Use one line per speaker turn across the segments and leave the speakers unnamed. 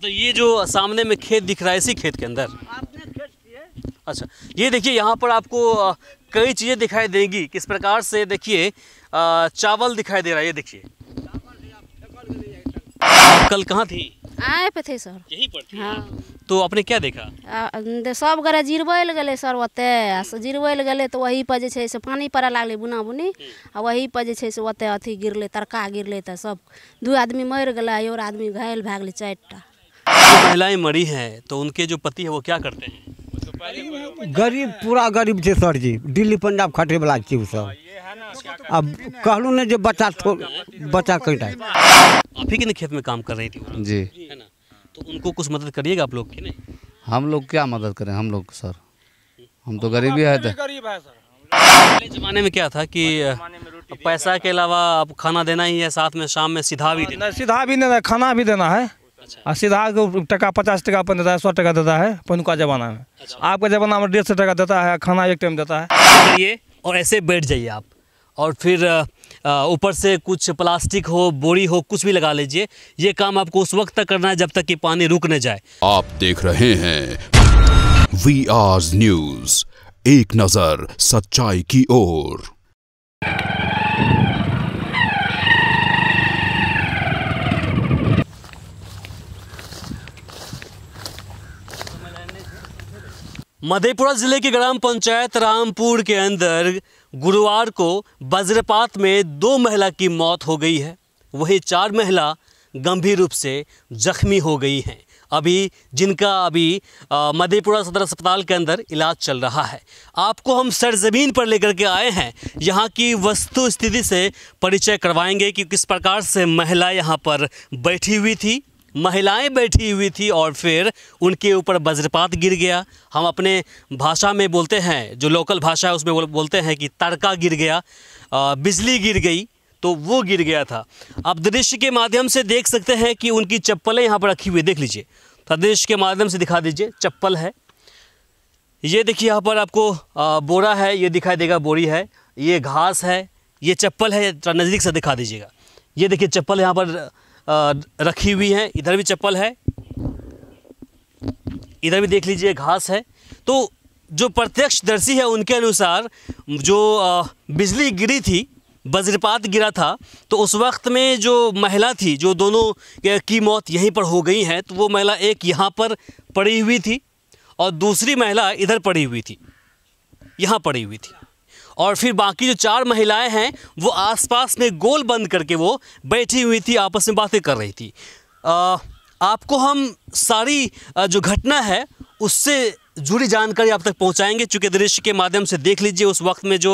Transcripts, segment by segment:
तो ये जो सामने में खेत दिख रहा है, इसी खेत के अंदर
आपने खेत किए?
अच्छा, ये देखिए यहाँ पर आपको कई चीज़ें दिखाई देंगी। किस प्रकार से देखिए चावल दिखाई दे रहा है, ये देखिए। आप कल कहाँ थी?
आए पे थे सर।
यहीं पर थी।
हाँ।
तो आपने क्या देखा?
सब गरे जिरबैल गले सर, ओते जिरबैल गले तो वही पर जे छै से पानी पड़े लागले बुना बुनी, आ वही पर जे छै से ओते अथी गिरले, तरका गिरले, तो सब 2 आदमी मर गए और आदमी घायल भए गेले 4टा।
जो महिलाएं मरी हैं तो उनके जो पति है वो क्या करते हैं?
गरीब, पूरा गरीब थे सर जी, दिल्ली पंजाब खटे वाला छी उ सब। अब कहलू ने जो बच्चा कईटा
आप ही के खेत में काम कर रही थी वो?
जी,
है ना? तो उनको कुछ मदद करिएगा आप लोग की नहीं?
हम लोग क्या मदद करें, हम लोग सर, हम तो गरीबी है।
पहले ज़माने में क्या था कि पैसा के अलावा आप खाना देना ही है, साथ में शाम में सीधा भी देना?
सीधा भी नहीं, खाना भी देना है। और सीधा टका 50 टका अपन देता है, 100 टका देता है पहले ज़माना में। आपके ज़माना में 150 टका देता है, खाना एक टाइम देता है।
ये और ऐसे बैठ जाइए आप, और फिर ऊपर से कुछ प्लास्टिक हो, बोरी हो, कुछ भी लगा लीजिए। ये काम आपको उस वक्त तक करना है जब तक कि पानी रुक न जाए।
आप देख रहे हैं VR न्यूज़, एक नज़र सच्चाई की ओर।
मधेपुरा जिले की ग्राम पंचायत रामपुर के अंदर गुरुवार को वज्रपात में 2 महिला की मौत हो गई है। वही 4 महिला गंभीर रूप से जख्मी हो गई हैं, जिनका मधेपुरा सदर अस्पताल के अंदर इलाज चल रहा है। आपको हम सरजमीन पर लेकर के आए हैं, यहाँ की वस्तु स्थिति से परिचय करवाएंगे कि किस प्रकार से महिला यहाँ पर बैठी हुई थी, महिलाएं बैठी हुई थी और फिर उनके ऊपर वज्रपात गिर गया। हम अपने भाषा में बोलते हैं, जो लोकल भाषा है उसमें बोलते हैं कि तड़का गिर गया, बिजली गिर गई, तो वो गिर गया था। आप दृश्य के माध्यम से देख सकते हैं कि उनकी चप्पलें यहाँ पर रखी हुई, देख लीजिए, तो दृश्य के माध्यम से दिखा दीजिए। चप्पल है, ये देखिए यहाँ पर आपको बोरा है, ये दिखाई देगा बोरी है, ये घास है, ये चप्पल है, नज़दीक से दिखा दीजिएगा। ये देखिए चप्पल यहाँ पर रखी हुई है, इधर भी चप्पल है, इधर भी देख लीजिए घास है। तो जो प्रत्यक्षदर्शी है उनके अनुसार जो बिजली गिरी थी, वज्रपात गिरा था, तो उस वक्त में जो महिला थी, जो दोनों की मौत यहीं पर हो गई है, तो वो महिला एक यहाँ पर पड़ी हुई थी और दूसरी महिला इधर पड़ी हुई थी, यहाँ पड़ी हुई थी, और फिर बाकी जो 4 महिलाएं हैं वो आसपास में गोल बंद करके वो बैठी हुई थी, आपस में बातें कर रही थी। आपको हम सारी जो घटना है उससे जुड़ी जानकारी आप तक पहुंचाएंगे, चूँकि दृश्य के माध्यम से देख लीजिए उस वक्त में जो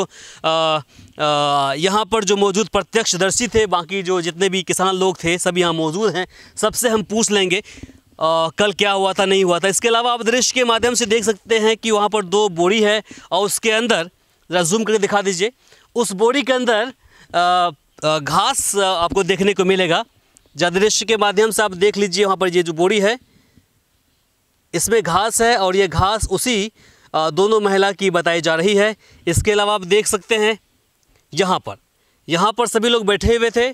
यहाँ पर जो मौजूद प्रत्यक्षदर्शी थे, बाकी जो जितने भी किसान लोग थे सब यहाँ मौजूद हैं, सबसे हम पूछ लेंगे कल क्या हुआ था, नहीं हुआ था। इसके अलावा आप दृश्य के माध्यम से देख सकते हैं कि वहाँ पर 2 बोरी है और उसके अंदर, ज़रा जूम करके दिखा दीजिए, उस बोरी के अंदर घास आपको देखने को मिलेगा। जब दृश्य के माध्यम से आप देख लीजिए, वहाँ पर ये जो बोरी है इसमें घास है और ये घास उसी दोनों महिला की बताई जा रही है। इसके अलावा आप देख सकते हैं यहाँ पर सभी लोग बैठे हुए थे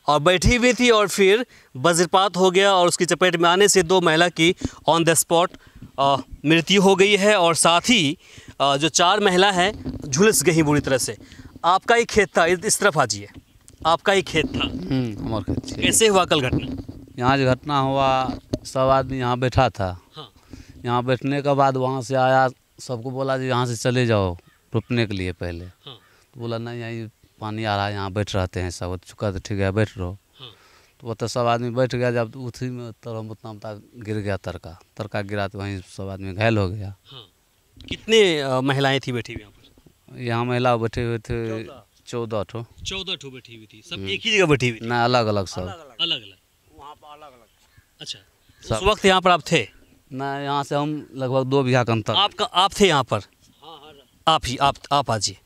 और बैठी हुई थी और फिर वज्रपात हो गया और उसकी चपेट में आने से 2 महिला की ऑन द स्पॉट मृत्यु हो गई है, और साथ ही जो 4 महिला हैं झुलस गई बुरी तरह से। आपका ही खेत था, इस तरफ आ जाइए, आपका ही खेत था।
हमारे खेत।
कैसे हुआ कल घटना?
यहाँ जो घटना हुआ, सब आदमी यहाँ बैठा था।
हाँ।
यहाँ बैठने के बाद वहाँ से आया, सबको बोला जी यहाँ से चले जाओ रुकने के लिए पहले।
हाँ।
तो बोला नहीं, यहीं पानी आ रहा है, यहाँ बैठ रहते हैं सब। चुका तो ठीक है, बैठ रहो।
हाँ।
तो वो तो सब आदमी बैठ गया। जब उसी में तरह उतना गिर गया, तरका गिरा, तो वहीं सब आदमी घायल हो गया।
हाँ। कितने महिलाएं थी बैठी हुई यहाँ पर?
यहाँ महिला बैठे हुए थे 14 ठो।
14 ठो बैठी हुई थी, सब एक ही जगह बैठी हुई थी?
ना, अलग अलग सब,
अलग अलग वहाँ पर अलग अलग। अच्छा, उस वक्त यहाँ पर आप थे?
ना, यहाँ से हम लगभग 2 बीघा का अंतर।
आप थे यहाँ पर? आप आ जाइए।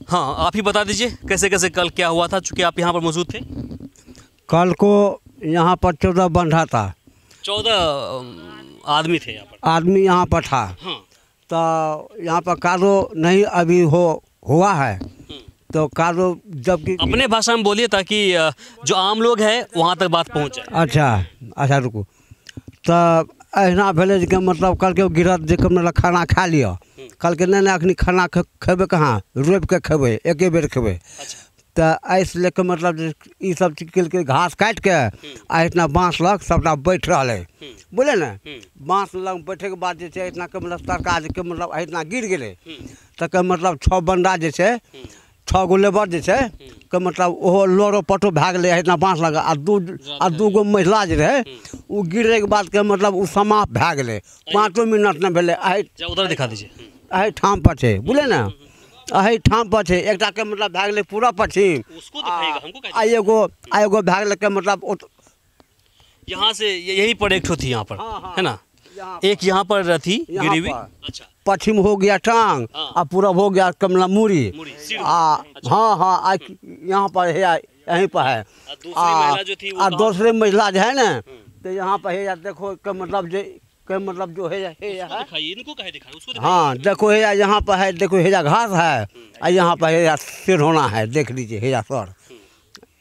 हाँ, आप ही बता दीजिए कैसे कैसे कल क्या हुआ था, चूँकि आप यहाँ पर मौजूद थे।
कल को यहाँ पर 14 बंधा था,
14 आदमी थे यहाँ पर,
आदमी यहाँ पर था।
हाँ।
तो यहाँ पर कादो नहीं अभी हुआ है, तो कादो जबकि
अपने भाषा में बोलिए ताकि जो आम लोग हैं वहाँ तक बात पहुँच जाए।
अच्छा रुको। तो अहिना भेलै जे मतलब कहलकै गिरत जे मतलब खाना खा लिअ, कहलकै नहीं अखनी खाना खेबै कहाँ, रोपि के खेबै, एके बेर खेबै। तो ऐसे लेके मतलब ये सब चीज केलकै, घास काटि के आ इतना बाँस लग सबटा बैठ रहलै, बोले ना बाँस लग बैठे के बाद जे छै इतना के मतलब सरकार के मतलब इतना गिर गेलै। तो मतलब 6 बंदा जे छै 6 गो लेबर जे छै के मतलब ओहो लोरो पटो भए गेलै इतना बाँस लगा, आ दू गो महिला जे रहै ओ गिरैके बाद के मतलब ओ समाप्त भए गेलै, 5 मिनट नहि भेलै।
उधर दिखा दीजिए।
एहि ठाम पर छै, बुझले ना एहि ठाम पर छै, एकटा के मतलब भए गेलै पूरा पश्चिम, आ एगो भए गेलै के मतलब
यहाँ से यहीं पर एक ठो थी यहाँ पर, है ना, एक यहाँ पर थी गिरी हुई। अच्छा,
पश्चिम हो गया टांग, आ पूरब हो गया कमला मूरी, हाँ यहाँ पर है, यहीं पर है। आ दूसरे महिला जो है ना तो यहाँ पर है, देखो के मतलब जो है
इनको कहे दिखा, उसको
हाँ देखो है यहाँ पर है, देखो है घास है, और यहाँ पर है सिर होना है, देख लीजिए है सर,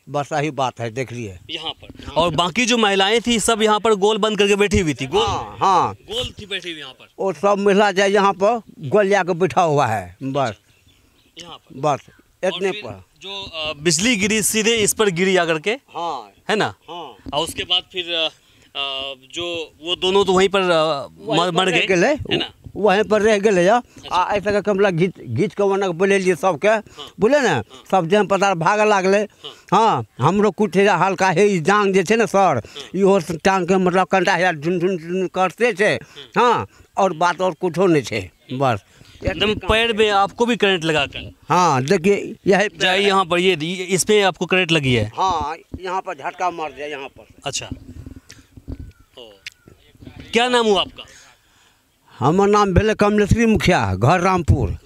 बस यही बात है, देख लिए
यहाँ पर। और बाकी जो महिलाएं थी सब यहाँ पर गोल बंद करके बैठी हुई थी, गोल
हाँ
गोल थी बैठी हुई यहाँ पर,
और सब महिला जाए यहाँ पर गोल जाकर बैठा हुआ है, बस
यहाँ पर
बस इतने पर।
जो बिजली गिरी सीधे इस पर गिरी आकर के,
हाँ
है ना, और उसके बाद फिर जो वो दोनों तो वहीं पर मर गए, है ना,
वहीं पर रह गए। ऐसा कमला घीच के वहाँ बोले सबके, बोले ना सब जन पता भागे लागले। हाँ हमरो कुछ हल्का है जांग जे ना सर, इहो टांग के मतलब कंटा झुन करते छे। हाँ और बात और कुछ नहीं छे, बस
एकदम पैर में आपको भी करंट लगा कर।
हाँ देखिए यही
जाइए यहाँ पर, ये इस पे आपको करंट लगी है।
हाँ यहाँ पर झटका मार दिया यहाँ पर।
अच्छा, क्या नाम हुआ आपका?
हमार नाम भेले कमलेश्वरी मुखिया, घर रामपुर।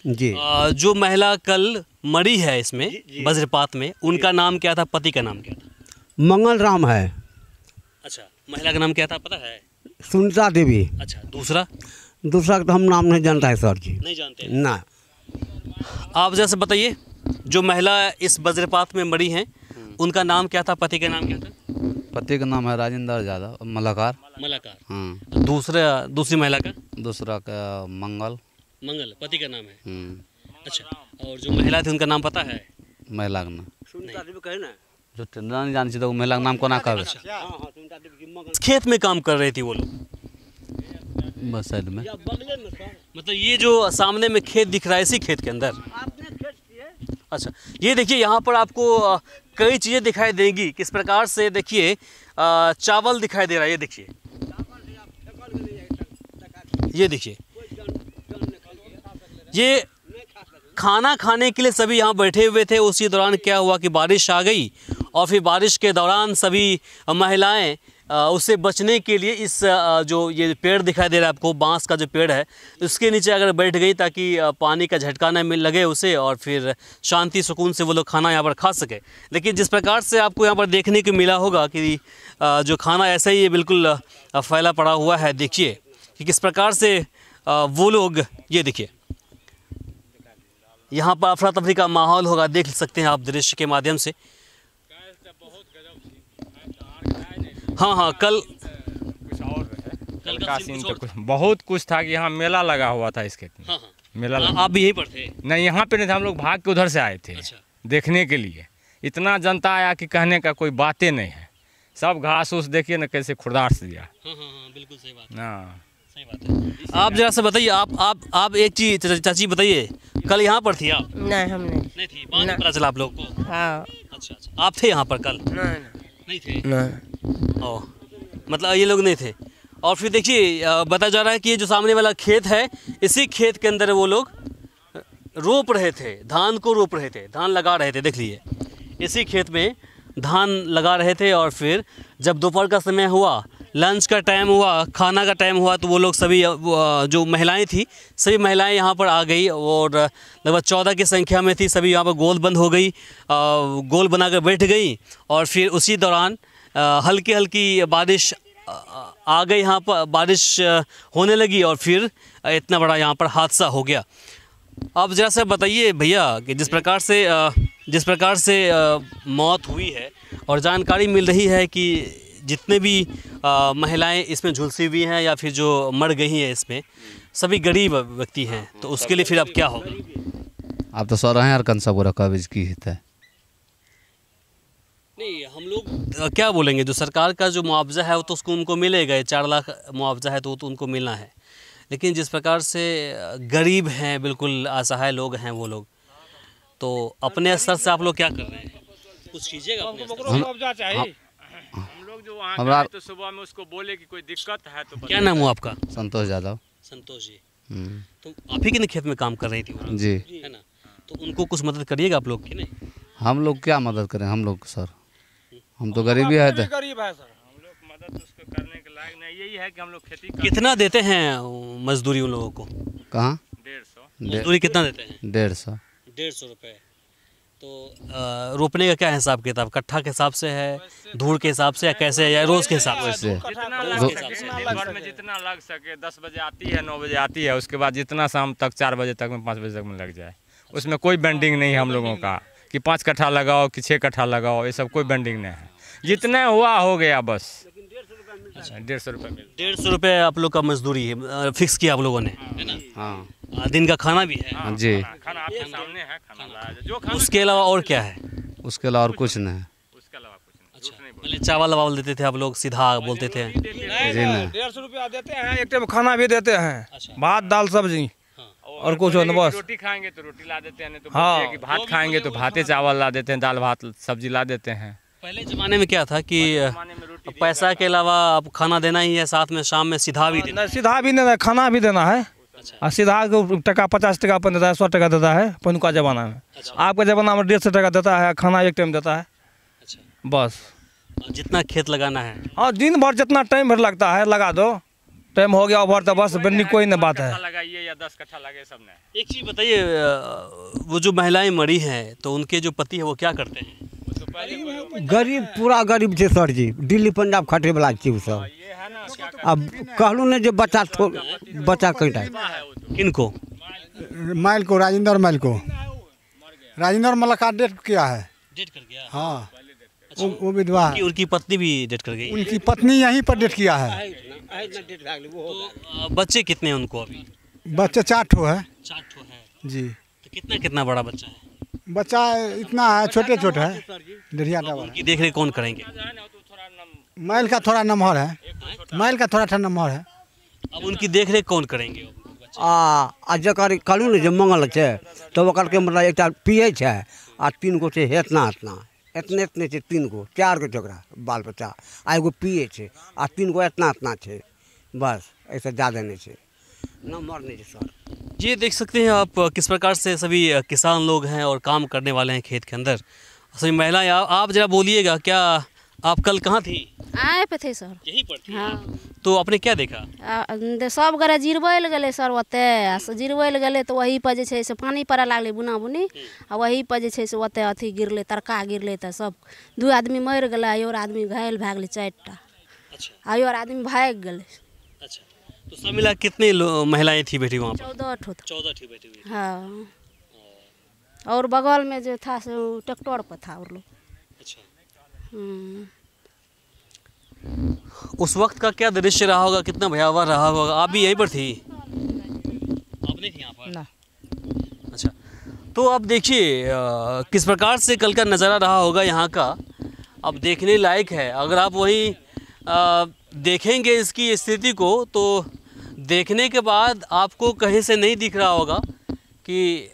जी।
जो महिला कल मरी है इसमें वज्रपात में, उनका नाम क्या था, पति का नाम क्या था?
मंगल राम है।
अच्छा, महिला का नाम क्या था पता है?
सुनीता देवी।
अच्छा, दूसरा
का तो हम नाम नहीं जानता है सर जी।
नहीं जानते
ना।
आप जैसे बताइए, जो महिला इस वज्रपात में मरी हैं उनका नाम क्या था, पति का नाम क्या था?
पति का नाम है राजेंद्र यादव, मलाकार।
हाँ। दूसरी महिला का?
दूसरा का मंगल,
पति का नाम है। अच्छा, और जो महिला थी उनका नाम पता है?
महिला का नाम
सुनीता देवी कहे ना,
जो नहीं जानी चाहिए, महिला का नाम कोना कहबे?
खेत में काम कर रही थी वो लोग,
बस साइड में।
मतलब ये जो सामने में खेत दिख रहा है, इसी खेत के अंदर। अच्छा, ये देखिए यहाँ पर आपको कई चीज़ें दिखाई देंगी, किस प्रकार से देखिए चावल दिखाई दे रहा है, ये देखिए, ये देखिए, ये खाना खाने के लिए सभी यहाँ बैठे हुए थे। उसी दौरान क्या हुआ कि बारिश आ गई, और फिर बारिश के दौरान सभी महिलाएं उससे बचने के लिए इस जो ये पेड़ दिखाई दे रहा है आपको, बांस का जो पेड़ है, उसके नीचे अगर बैठ गई ताकि पानी का झटका न लगे उसे, और फिर शांति सुकून से वो लोग खाना यहाँ पर खा सके। लेकिन जिस प्रकार से आपको यहाँ पर देखने को मिला होगा कि जो खाना ऐसा ही बिल्कुल फैला पड़ा हुआ है, देखिए कि किस प्रकार से वो लोग, ये देखिए यहाँ पर अफरा तफरी का माहौल होगा, देख सकते हैं आप दृश्य के माध्यम से। हाँ, कल
का सीन तो कुछ बहुत कुछ था कि यहाँ मेला लगा हुआ था इसके।
हाँ।
मेला
आप भी यहीं पर थे?
नहीं, यहाँ पे नहीं थे, हम लोग भाग के उधर से आए थे।
अच्छा।
देखने के लिए। इतना जनता आया कि कहने का कोई बातें नहीं है। सब घास उस देखिए ना कैसे खुरदार से दिया।
हाँ, बिल्कुल सही बात।
हाँ
सही बात है। आप जरा से बताइए, आप एक चीज चाची बताइए, कल यहाँ पर थी आप?
नहीं, हम
नहीं थी, बाद में पता चला आप लोग को?
हाँ।
अच्छा, आप थे यहाँ पर कल? नहीं थे। ओह, मतलब ये लोग नहीं थे। और फिर देखिए बताया जा रहा है कि ये जो सामने वाला खेत है, इसी खेत के अंदर वो लोग रोप रहे थे, धान को रोप रहे थे, धान लगा रहे थे। देख लीजिए, इसी खेत में धान लगा रहे थे। और फिर जब दोपहर का समय हुआ, लंच का टाइम हुआ, खाना का टाइम हुआ, तो वो लोग सभी जो महिलाएं थी, सभी महिलाएं यहाँ पर आ गई, और लगभग 14 की संख्या में थी। सभी यहाँ पर गोल बंद हो गई, गोल बनाकर बैठ गई। और फिर उसी दौरान हल्की हल्की बारिश आ गई, यहाँ पर बारिश होने लगी, और फिर इतना बड़ा यहाँ पर हादसा हो गया। आप जरा सा बताइए भैया कि जिस प्रकार से मौत हुई है और जानकारी मिल रही है कि जितने भी महिलाएं इसमें झुलसी हुई हैं या फिर जो मर गई हैं इसमें सभी गरीब व्यक्ति हैं, तो उसके लिए फिर अब क्या होगा?
आप तो सौ रहे हैं यार, कन सब रखा की हित है।
नहीं, हम लोग क्या बोलेंगे, जो सरकार का जो मुआवजा है वो तो उसको उनको मिलेगा, 4 लाख मुआवजा है तो वो तो उनको मिलना है। लेकिन जिस प्रकार से गरीब हैं, बिल्कुल असहाय लोग हैं वो लोग, तो अपने स्तर से आप लोग क्या कर रहे हैं? कुछ कीजिएगा अपने स्तर से।
हम लोग जो वहाँ गए तो सुबह में उसको बोले कि कोई दिक्कत है तो
क्या नाम हुआ आपका?
संतोष यादव।
संतोष जी, तो आप ही के खेत में काम कर रही थी वो?
जी,
है ना? तो उनको कुछ मदद करिएगा आप लोग की? नहीं,
हम लोग क्या मदद करें, हम लोग सर, हम तो गरीबी है।
गरीब है सर,
हम लोग मदद उसको करने के लायक नहीं। यही है कि हम लोग खेती
कितना देते हैं मजदूरी उन लोगों को?
कहाँ?
150
मजदूरी कितना देते हैं?
150।
150 रुपये। तो रोपने का क्या हिसाब किताब, कट्ठा के हिसाब से है, धूड़ के हिसाब से, या कैसे है, या रोज के हिसाब से?
जितना लग सके, दिन भर में जितना लग सके। 10 बजे आती है, 9 बजे आती है, उसके बाद जितना शाम तक 4 बजे तक में 5 बजे तक में लग जाए। उसमें कोई बेंडिंग नहीं है हम लोगों का कि 5 कट्ठा लगाओ कि 6 कट्ठा लगाओ, ये सब कोई बेंडिंग नहीं है। जितना हुआ हो गया बस। 150 रुपये मिल
150 रुपये आप लोग का मजदूरी है, फिक्स किया आप लोगों ने, है ना?
हाँ
दिन का खाना भी है?
हाँ जी।
खाना आपके सामने है, खाना लाया जो खाना।
उसके अलावा और क्या है?
उसके अलावा और कुछ नहीं।
उसके अलावा कुछ नहीं।
अच्छा, पहले चावल वावल देते थे आप लोग, सीधा बोलते थे?
जी नहीं।
150 रुपया देते हैं, एक टाइम खाना भी देते हैं, भात दाल सब्जी और कुछ हो ना बस।
रोटी खाएंगे तो रोटी ला देते हैं, नहीं तो
हाँ।
बोलते हैं कि भात खाएंगे तो भाते चावल ला देते हैं, दाल भात सब्जी ला देते हैं।
पहले ज़माने में क्या था कि
जमाने में रोटी
पैसा के अलावा आप खाना देना ही है, साथ में शाम में सीधा भी देना।
नहीं, सीधा भी देना है, खाना भी देना है। और सीधा को टका 50 टका अपन देता है, 100 टका देता है पहले का ज़माना में। आपके ज़माना में 150 टका देता है, खाना एक टाइम देता है बस।
जितना खेत लगाना है,
हाँ, दिन भर जितना टाइम भर लगता है लगा दो, टाइम हो गया ओवर तो बस बननी कोई नहीं बात है।
लगाइए या 10 कट्ठा लगे सब ने।
एक चीज़ बताइए, वो जो महिलाएं मरी हैं तो उनके जो पति है वो क्या करते हैं?
गरीब, पूरा गरीब छे सर जी, दिल्ली पंजाब खटे वाला छे उ सब।
ये है ना, क्या
अब कहलू ने जो बच्चा कहीं
किनको?
माइल को, राजेंद्र माइल को, राजेंद्र मल्ल का डेट किया है।
डेट कर गया?
हाँ, वो विधवा है।
उनकी पत्नी भी डेट कर गई?
उनकी पत्नी यहीं पर डेट किया है।
तो बच्चे कितने हैं उनको अभी?
बच्चे 4 ठो है
4 ठो है
जी।
तो कितना बड़ा बच्चा है?
बच्चा इतना है, छोटे छोटे है, डेढ़िया डबल।
उनकी देख रेख कौन करेंगे?
माइल का थोड़ा नंबर है, माइल का थोड़ा नंबर है।
अब उनकी देख रेख कौन करेंगे?
जकर कहलू ने जो मंगल छे तो ओकर के मतलब एक पिए छे आ 3 गो छे इतना इतने छे, 3 गो 4 गो जकरा बाल बच्चा, आ एगो पिए छे आ 3 गो इतना छे, बस ऐसे ज़्यादा नहीं छे, नंबर नहीं छे सर।
ये देख सकते हैं आप किस प्रकार से सभी किसान लोग हैं और काम करने वाले हैं खेत के अंदर, सभी महिलाएं। आप जरा बोलिएगा, क्या आप कल कहाँ थी?
आए पे थे सर।
यहीं पर थी?
हाँ।
तो आपने क्या देखा?
सब गोरे जिरबैल गले सर, ओते जिरबैल गले तो वही पर जे छै से पानी पड़े लागले बुना बुनी, आ वही पर जे छै से ओते अथी गिरले, तरका गिरले, तो सब 2 आदमी मर गए, और आदमी घायल भए गेलै 4टा।
अच्छा।
और आदमी भाग गेलै।
अच्छा, तो सब मिला कितने महिलाएं थी बैठी वहाँ पर?
14 ठो।
14 थी बैठी हुई।
हाँ, और बगल में जो था से ट्रैक्टर पर था और लोग।
अच्छा, उस वक्त का क्या दृश्य रहा होगा, कितना भयावह रहा होगा? आप भी यहीं पर थी? आप नहीं थी यहाँ पर?
ना।
अच्छा, तो अब देखिए किस प्रकार से कल का नज़ारा रहा होगा यहाँ का। अब देखने लायक है। अगर आप वहीं देखेंगे इसकी स्थिति को, तो देखने के बाद आपको कहीं से नहीं दिख रहा होगा कि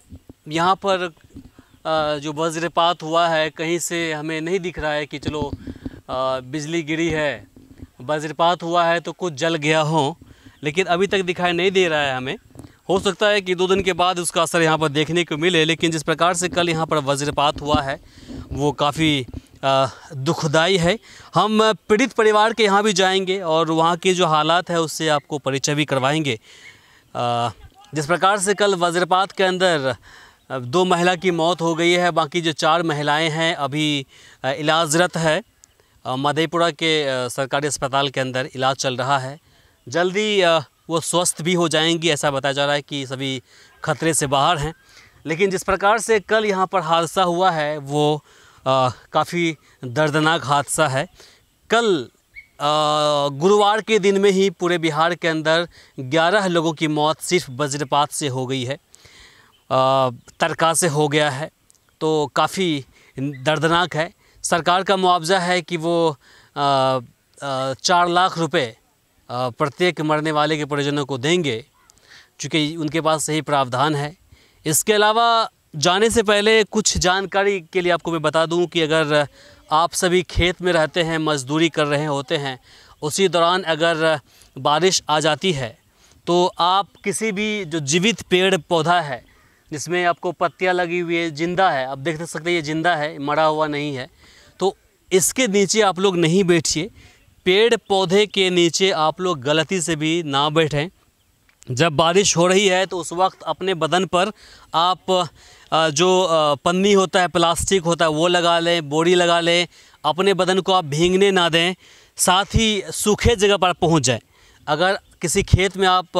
यहाँ पर जो वज्रपात हुआ है, कहीं से हमें नहीं दिख रहा है कि चलो बिजली गिरी है, वज्रपात हुआ है तो कुछ जल गया हो, लेकिन अभी तक दिखाई नहीं दे रहा है हमें। हो सकता है कि 2 दिन के बाद उसका असर यहाँ पर देखने को मिले, लेकिन जिस प्रकार से कल यहाँ पर वज्रपात हुआ है वो काफ़ी दुखदाई है। हम पीड़ित परिवार के यहाँ भी जाएंगे और वहाँ के जो हालात है उससे आपको परिचय भी करवाएंगे। जिस प्रकार से कल वज्रपात के अंदर 2 महिला की मौत हो गई है, बाकी जो 4 महिलाएं हैं अभी इलाजरत है। मधेपुरा के सरकारी अस्पताल के अंदर इलाज चल रहा है। जल्दी वो स्वस्थ भी हो जाएंगी, ऐसा बताया जा रहा है कि सभी खतरे से बाहर हैं। लेकिन जिस प्रकार से कल यहाँ पर हादसा हुआ है वो काफ़ी दर्दनाक हादसा है। कल गुरुवार के दिन में ही पूरे बिहार के अंदर 11 लोगों की मौत सिर्फ वज्रपात से हो गई है, तरका से हो गया है, तो काफ़ी दर्दनाक है। सरकार का मुआवजा है कि वो 4 लाख रुपए प्रत्येक मरने वाले के परिजनों को देंगे, चूँकि उनके पास सही प्रावधान है। इसके अलावा जाने से पहले कुछ जानकारी के लिए आपको मैं बता दूं कि अगर आप सभी खेत में रहते हैं, मजदूरी कर रहे होते हैं, उसी दौरान अगर बारिश आ जाती है तो आप किसी भी जो जीवित पेड़ पौधा है जिसमें आपको पत्तियां लगी हुई है, जिंदा है, आप देख सकते हैं ये जिंदा है, मरा हुआ नहीं है, तो इसके नीचे आप लोग नहीं बैठिए। पेड़ पौधे के नीचे आप लोग गलती से भी ना बैठें। जब बारिश हो रही है तो उस वक्त अपने बदन पर आप जो पन्नी होता है, प्लास्टिक होता है, वो लगा लें, बोरी लगा लें, अपने बदन को आप भीगने ना दें। साथ ही सूखे जगह पर पहुंच जाएं। अगर किसी खेत में आप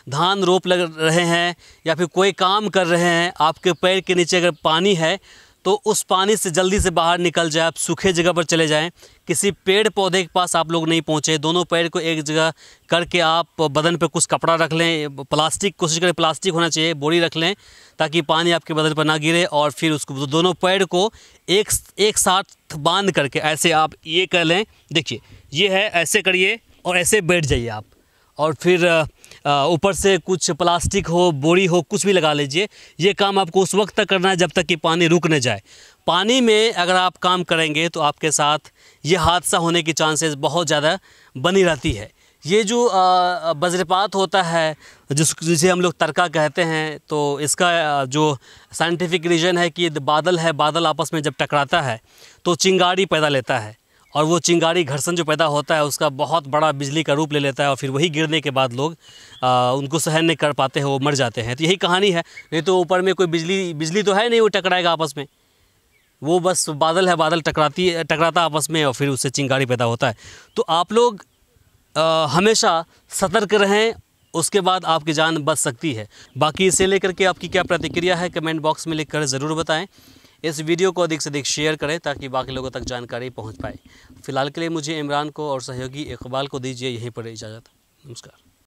धान रोप लग रहे हैं या फिर कोई काम कर रहे हैं, आपके पैर के नीचे अगर पानी है तो उस पानी से जल्दी से बाहर निकल जाए, आप सूखे जगह पर चले जाएं। किसी पेड़ पौधे के पास आप लोग नहीं पहुँचे। दोनों पैर को एक जगह करके आप बदन पर कुछ कपड़ा रख लें, प्लास्टिक, कोशिश करें प्लास्टिक होना चाहिए, बोरी रख लें ताकि पानी आपके बदन पर ना गिरे। और फिर उसको दोनों पैर को एक साथ बांध करके ऐसे आप ये कर लें। देखिए ये है, ऐसे करिए और ऐसे बैठ जाइए आप, और फिर ऊपर से कुछ प्लास्टिक हो, बोरी हो, कुछ भी लगा लीजिए। ये काम आपको उस वक्त तक करना है जब तक कि पानी रुक न जाए। पानी में अगर आप काम करेंगे तो आपके साथ ये हादसा होने की चांसेस बहुत ज़्यादा बनी रहती है। ये जो वज्रपात होता है जिसे हम लोग तरका कहते हैं, तो इसका जो साइंटिफिक रीज़न है कि बादल है, बादल आपस में जब टकराता है तो चिंगारी पैदा लेता है, और वो चिंगारी घर्षण जो पैदा होता है उसका बहुत बड़ा बिजली का रूप ले लेता है, और फिर वही गिरने के बाद लोग उनको सहन नहीं कर पाते हैं, वो मर जाते हैं। तो यही कहानी है। नहीं तो ऊपर में कोई बिजली तो है नहीं, वो टकराएगा आपस में, वो बस बादल है, बादल टकराता आपस में और फिर उससे चिंगारी पैदा होता है। तो आप लोग हमेशा सतर्क रहें, उसके बाद आपकी जान बच सकती है। बाकी इसे लेकर के आपकी क्या प्रतिक्रिया है कमेंट बॉक्स में लिखकर ज़रूर बताएं। इस वीडियो को अधिक से अधिक शेयर करें ताकि बाकी लोगों तक जानकारी पहुंच पाए। फिलहाल के लिए मुझे इमरान को और सहयोगी इकबाल को दीजिए यहीं पर इजाज़त। नमस्कार।